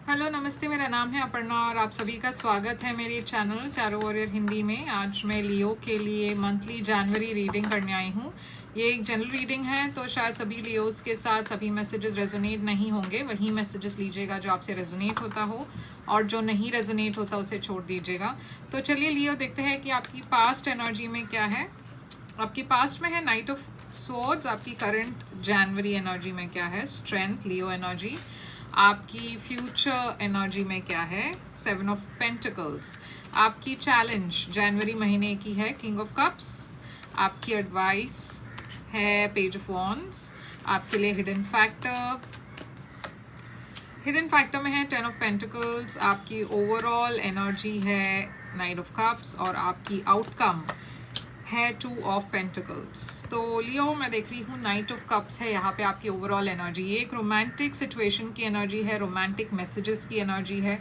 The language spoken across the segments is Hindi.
हेलो नमस्ते, मेरा नाम है अपर्णा और आप सभी का स्वागत है मेरे चैनल टैरो वॉरियर हिंदी में। आज मैं लियो के लिए मंथली जनवरी रीडिंग करने आई हूँ। ये एक जनरल रीडिंग है, तो शायद सभी लियोस के साथ सभी मैसेजेस रेजोनेट नहीं होंगे। वही मैसेजेस लीजिएगा जो आपसे रेजोनेट होता हो, और जो नहीं रेजोनेट होता उसे छोड़ दीजिएगा। तो चलिए लियो, देखते हैं कि आपकी पास्ट एनर्जी में क्या है। आपकी पास्ट में है नाइट ऑफ स्वॉर्ड्स। आपकी करंट जनवरी एनर्जी में क्या है? स्ट्रेंथ, लियो एनर्जी। आपकी फ्यूचर एनर्जी में क्या है? 7 ऑफ पेंटिकल्स। आपकी चैलेंज जनवरी महीने की है किंग ऑफ कप्स। आपकी एडवाइस है पेज ऑफ वॉन्ड्स। आपके लिए हिडन फैक्टर में है 10 ऑफ पेंटिकल्स। आपकी ओवरऑल एनर्जी है नाइट ऑफ कप्स, और आपकी आउटकम है 2 ऑफ पेंटिकल्स। तो लियो, मैं देख रही हूँ नाइट ऑफ कप्स है यहाँ पे आपकी ओवरऑल एनर्जी। ये एक रोमांटिक सिचुएशन की एनर्जी है, रोमांटिक मैसेजेस की एनर्जी है।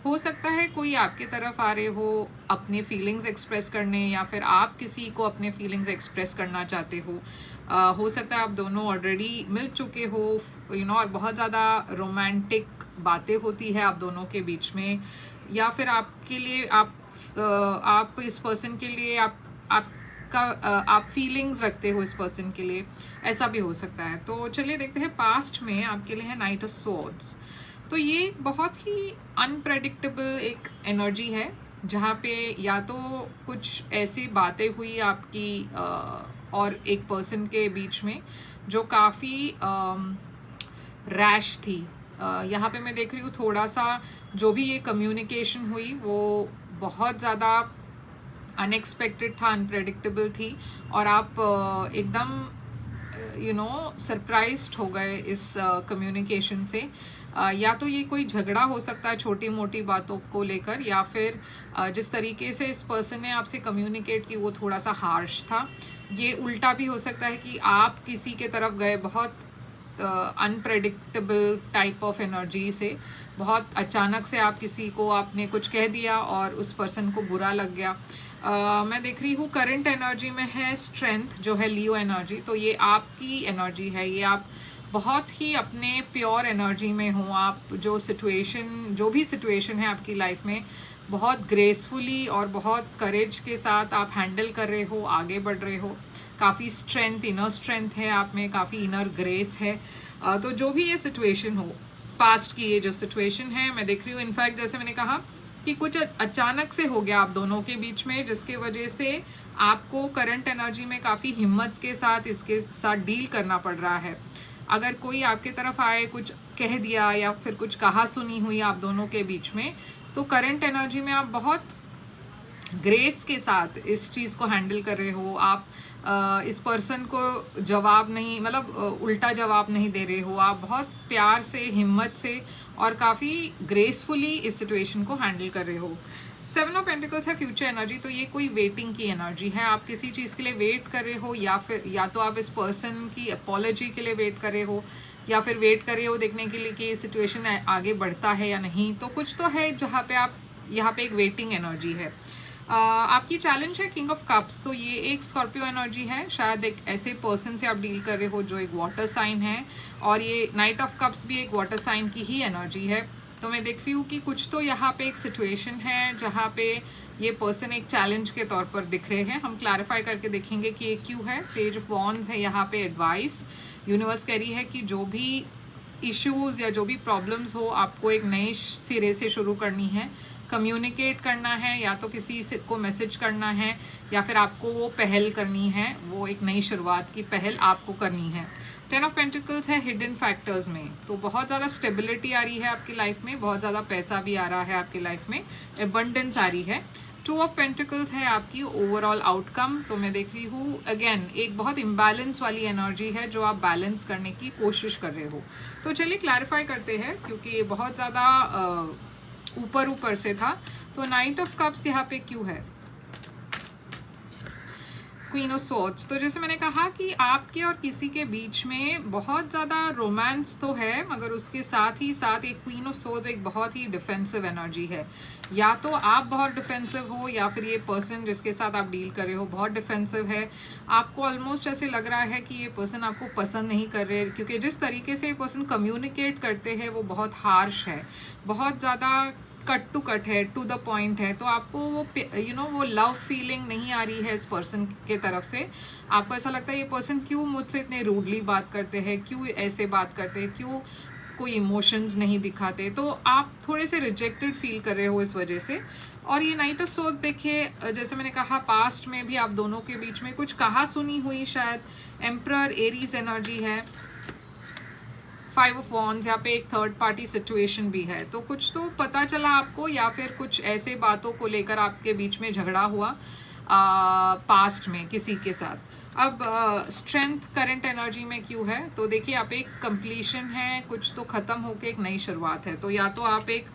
हो सकता है कोई आपके तरफ आ रहे हो अपने फीलिंग्स एक्सप्रेस करने, या फिर आप किसी को अपने फीलिंग्स एक्सप्रेस करना चाहते हो। हो सकता है आप दोनों ऑलरेडी मिल चुके हो, और बहुत ज़्यादा रोमांटिक बातें होती है आप दोनों के बीच में, या फिर आपके लिए आप इस पर्सन के लिए आप फीलिंग्स रखते हो इस पर्सन के लिए, ऐसा भी हो सकता है। तो चलिए देखते हैं पास्ट में आपके लिए है नाइट ऑफ स्वॉर्ड्स। तो ये बहुत ही अनप्रेडिक्टेबल एक एनर्जी है, जहाँ पे या तो कुछ ऐसी बातें हुई आपकी और एक पर्सन के बीच में जो काफ़ी रैश थी। यहाँ पे मैं देख रही हूँ थोड़ा सा जो भी ये कम्युनिकेशन हुई वो बहुत ज़्यादा अनएक्सपेक्टेड था, अनप्रेडिक्टेबल थी, और आप एकदम सरप्राइज्ड हो गए इस कम्युनिकेशन से। या तो ये कोई झगड़ा हो सकता है छोटी मोटी बातों को लेकर, या फिर जिस तरीके से इस पर्सन ने आपसे कम्युनिकेट की वो थोड़ा सा हार्श था। ये उल्टा भी हो सकता है कि आप किसी के तरफ गए बहुत अनप्रेडिक्टेबल टाइप ऑफ एनर्जी से, बहुत अचानक से आप किसी को आपने कुछ कह दिया और उस पर्सन को बुरा लग गया। मैं देख रही हूँ करंट एनर्जी में है स्ट्रेंथ, जो है लियो एनर्जी। तो ये आपकी एनर्जी है, ये आप बहुत ही अपने प्योर एनर्जी में हो। आप जो भी सिचुएशन है आपकी लाइफ में बहुत ग्रेसफुली और बहुत करेज के साथ आप हैंडल कर रहे हो, आगे बढ़ रहे हो। काफ़ी स्ट्रेंथ, इनर स्ट्रेंथ है आप में, काफ़ी इनर ग्रेस है। तो जो भी ये सिचुएशन हो, पास्ट की ये जो सिचुएशन है, मैं देख रही हूँ इनफैक्ट जैसे मैंने कहा कि कुछ अचानक से हो गया आप दोनों के बीच में, जिसके वजह से आपको करंट एनर्जी में काफ़ी हिम्मत के साथ इसके साथ डील करना पड़ रहा है। अगर कोई आपके तरफ आए, कुछ कह दिया या फिर कुछ कहा सुनी हुई आप दोनों के बीच में, तो करंट एनर्जी में आप बहुत ग्रेस के साथ इस चीज़ को हैंडल कर रहे हो। आप इस पर्सन को जवाब नहीं, मतलब उल्टा जवाब नहीं दे रहे हो। आप बहुत प्यार से, हिम्मत से और काफ़ी ग्रेसफुली इस सिचुएशन को हैंडल कर रहे हो। 7 ऑफ पेंटिकल्स है फ्यूचर एनर्जी। तो ये कोई वेटिंग की एनर्जी है, आप किसी चीज़ के लिए वेट कर रहे हो, या तो आप इस पर्सन की अपॉलॉजी के लिए वेट कर रहे हो, या फिर वेट कर रहे हो देखने के लिए कि ये सिचुएशन आगे बढ़ता है या नहीं। तो कुछ तो है जहाँ पे आप, यहाँ पे एक वेटिंग एनर्जी है। आपकी चैलेंज है किंग ऑफ कप्स। तो ये एक स्कॉर्पियो एनर्जी है, शायद एक ऐसे पर्सन से आप डील कर रहे हो जो एक वाटर साइन है, और ये नाइट ऑफ कप्स भी एक वाटर साइन की ही एनर्जी है। तो मैं देख रही हूँ कि कुछ तो यहाँ पे एक सिचुएशन है जहाँ पे ये पर्सन एक चैलेंज के तौर पर दिख रहे हैं। हम क्लैरिफाई करके देखेंगे कि ये क्यों है। पेज ऑफ वॉन्ड्स है यहाँ पे, एडवाइस। यूनिवर्स कह रही है कि जो भी इश्यूज़ या जो भी प्रॉब्लम्स हो, आपको एक नए सिरे से शुरू करनी है, कम्युनिकेट करना है, या तो किसी से को मैसेज करना है, या फिर आपको वो पहल करनी है, वो एक नई शुरुआत की पहल आपको करनी है। 10 ऑफ पेंटिकल्स है हिडन फैक्टर्स में। तो बहुत ज़्यादा स्टेबिलिटी आ रही है आपकी लाइफ में, बहुत ज़्यादा पैसा भी आ रहा है आपकी लाइफ में, एबंडेंस आ रही है। 2 ऑफ पेंटिकल्स है आपकी ओवरऑल आउटकम। तो मैं देख रही हूँ अगेन एक बहुत इम्बैलेंस वाली एनर्जी है जो आप बैलेंस करने की कोशिश कर रहे हो। तो चलिए क्लैरिफाई करते हैं, क्योंकि ये बहुत ज़्यादा ऊपर से था। तो नाइट ऑफ कप्स यहाँ पे क्यों है? क्वीन ऑफ सोर्ड्स, तो जैसे मैंने कहा कि आपके और किसी के बीच में बहुत ज़्यादा रोमांस तो है, मगर उसके साथ ही साथ एक क्वीन ऑफ सोर्ड्स एक बहुत ही डिफेंसिव एनर्जी है। या तो आप बहुत डिफेंसिव हो या फिर ये पर्सन जिसके साथ आप डील कर रहे हो बहुत डिफेंसिव है। आपको ऑलमोस्ट ऐसे लग रहा है कि ये पर्सन आपको पसंद नहीं कर रहे, क्योंकि जिस तरीके से ये पर्सन कम्युनिकेट करते हैं वो बहुत हार्श है, बहुत ज़्यादा कट टू कट है, टू द पॉइंट है। तो आपको वो वो लव फीलिंग नहीं आ रही है इस पर्सन के तरफ से। आपको ऐसा लगता है ये पर्सन क्यों मुझसे इतने रूडली बात करते हैं, क्यों ऐसे बात करते हैं, क्यों कोई इमोशंस नहीं दिखाते। तो आप थोड़े से रिजेक्टेड फील कर रहे हो इस वजह से। और ये नाइट ऑफ सोर्ड्स देखिए, जैसे मैंने कहा पास्ट में भी आप दोनों के बीच में कुछ कहा सुनी हुई शायद। एम्परर एरीज एनर्जी है, 5 ऑफ वॉन्ड्स, यहाँ पे एक थर्ड पार्टी सिचुएशन भी है। तो कुछ तो पता चला आपको, या फिर कुछ ऐसे बातों को लेकर आपके बीच में झगड़ा हुआ पास्ट में किसी के साथ। अब स्ट्रेंथ करंट एनर्जी में क्यों है, तो देखिए आप एक कंप्लीशन है, कुछ तो ख़त्म होकर एक नई शुरुआत है। तो या तो आप एक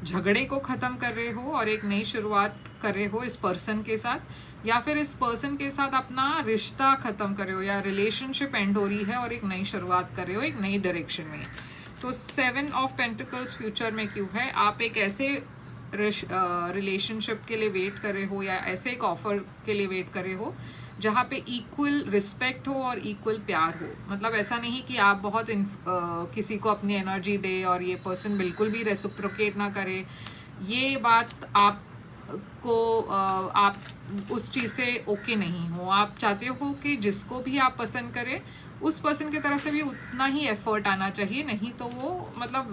झगड़े को ख़त्म कर रहे हो और एक नई शुरुआत कर रहे हो इस पर्सन के साथ, या फिर इस पर्सन के साथ अपना रिश्ता ख़त्म कर रहे हो, या रिलेशनशिप एंड हो रही है और एक नई शुरुआत कर रहे हो एक नई डायरेक्शन में। तो 7 ऑफ पेंटिकल्स फ्यूचर में क्यों है, आप एक ऐसे रिलेशनशिप के लिए वेट कर रहे हो या ऐसे एक ऑफर के लिए वेट कर रहे हो जहाँ पे इक्वल रिस्पेक्ट हो और इक्वल प्यार हो। मतलब ऐसा नहीं कि आप बहुत किसी को अपनी एनर्जी दे और ये पर्सन बिल्कुल भी रेसिप्रोकेट ना करे। ये बात आपको आप उस चीज़ से ओके नहीं हो। आप चाहते हो कि जिसको भी आप पसंद करें उस पर्सन की तरफ से भी उतना ही एफर्ट आना चाहिए, नहीं तो वो मतलब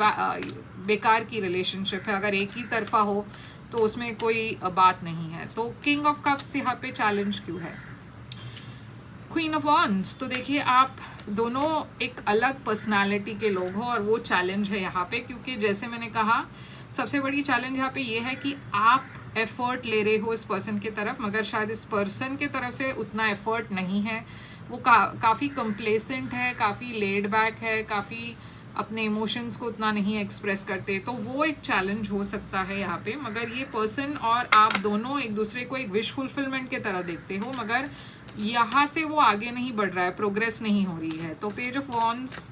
बेकार की रिलेशनशिप है। अगर एक ही तरफा हो तो उसमें कोई बात नहीं है। तो किंग ऑफ कप्स यहाँ पे चैलेंज क्यों है। क्वीन ऑफ वॉन्ड्स, तो देखिए आप दोनों एक अलग पर्सनालिटी के लोग हो और वो चैलेंज है यहाँ पे, क्योंकि जैसे मैंने कहा सबसे बड़ी चैलेंज यहाँ पे ये है कि आप एफर्ट ले रहे हो इस पर्सन की तरफ, मगर शायद इस पर्सन की तरफ से उतना एफर्ट नहीं है। वो काफ़ी कंप्लेसेंट है, काफ़ी लेड बैक है, काफ़ी अपने इमोशंस को उतना नहीं एक्सप्रेस करते। तो वो एक चैलेंज हो सकता है यहाँ पे। मगर ये पर्सन और आप दोनों एक दूसरे को एक विश फुलफिलमेंट के तरह देखते हो, मगर यहाँ से वो आगे नहीं बढ़ रहा है, प्रोग्रेस नहीं हो रही है। तो पेज ऑफ वॉन्ड्स,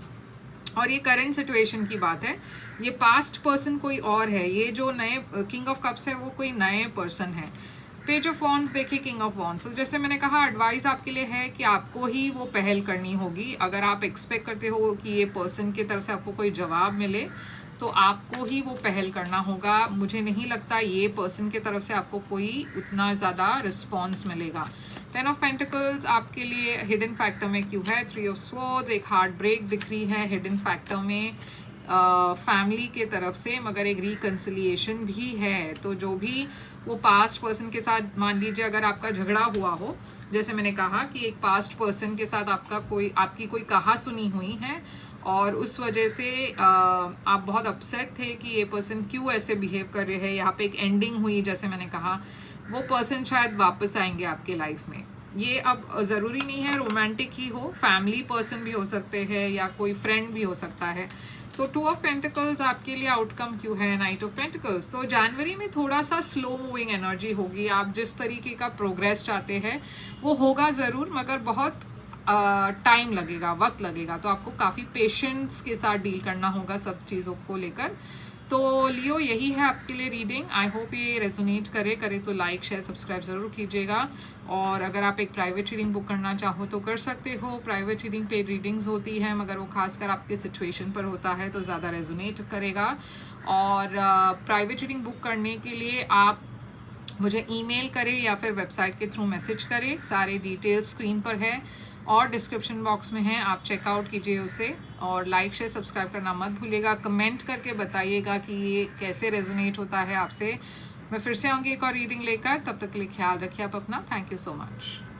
और ये करंट सिचुएशन की बात है, ये पास्ट पर्सन कोई और है, ये जो नए किंग ऑफ कप्स है वो कोई नए पर्सन है। पेज ऑफ वॉन्ड्स देखिए, किंग ऑफ वॉन्ड्स, तो जैसे मैंने कहा एडवाइस आपके लिए है कि आपको ही वो पहल करनी होगी। अगर आप एक्सपेक्ट करते हो कि ये पर्सन की तरफ से आपको कोई जवाब मिले तो आपको ही वो पहल करना होगा। मुझे नहीं लगता ये पर्सन की तरफ से आपको कोई उतना ज़्यादा रिस्पॉन्स मिलेगा। 10 ऑफ पेंटिकल्स आपके लिए हिडन फैक्टर में क्यों है। 3 ऑफ स्वॉर्ड्स, एक हार्ट ब्रेक दिख रही है हिडन फैक्टर में फैमिली के तरफ से, मगर एक रिकन्सिलिएशन भी है। तो जो भी वो पास्ट पर्सन के साथ, मान लीजिए अगर आपका झगड़ा हुआ हो, जैसे मैंने कहा कि एक पास्ट पर्सन के साथ आपकी कोई कहा सुनी हुई है और उस वजह से आप बहुत अपसेट थे कि ये पर्सन क्यों ऐसे बिहेव कर रहे हैं। यहाँ पे एक एंडिंग हुई, जैसे मैंने कहा वो पर्सन शायद वापस आएंगे आपके लाइफ में। ये अब ज़रूरी नहीं है रोमांटिक ही हो, फैमिली पर्सन भी हो सकते हैं या कोई फ्रेंड भी हो सकता है। तो 2 ऑफ पेंटिकल्स आपके लिए आउटकम क्यों है। नाइट ऑफ पेंटिकल्स, तो जनवरी में थोड़ा सा स्लो मूविंग एनर्जी होगी। आप जिस तरीके का प्रोग्रेस चाहते हैं वो होगा ज़रूर, मगर बहुत टाइम लगेगा, वक्त लगेगा। तो आपको काफ़ी पेशेंस के साथ डील करना होगा सब चीज़ों को लेकर। तो लियो, यही है आपके लिए रीडिंग। आई होप ये रेजोनेट करे तो लाइक शेयर सब्सक्राइब ज़रूर कीजिएगा। और अगर आप एक प्राइवेट रीडिंग बुक करना चाहो तो कर सकते हो। प्राइवेट रीडिंग पेड रीडिंग्स होती है, मगर वो खासकर आपके सिचुएशन पर होता है तो ज़्यादा रेजोनेट करेगा। और प्राइवेट रीडिंग बुक करने के लिए आप मुझे ईमेल करें या फिर वेबसाइट के थ्रू मैसेज करें। सारे डिटेल्स स्क्रीन पर है और डिस्क्रिप्शन बॉक्स में है, आप चेकआउट कीजिए उसे। और लाइक शेयर सब्सक्राइब करना मत भूलिएगा। कमेंट करके बताइएगा कि ये कैसे रेजोनेट होता है आपसे। मैं फिर से आऊँगी एक और रीडिंग लेकर, तब तक के लिए ख्याल रखिए आप अपना। Thank you so much.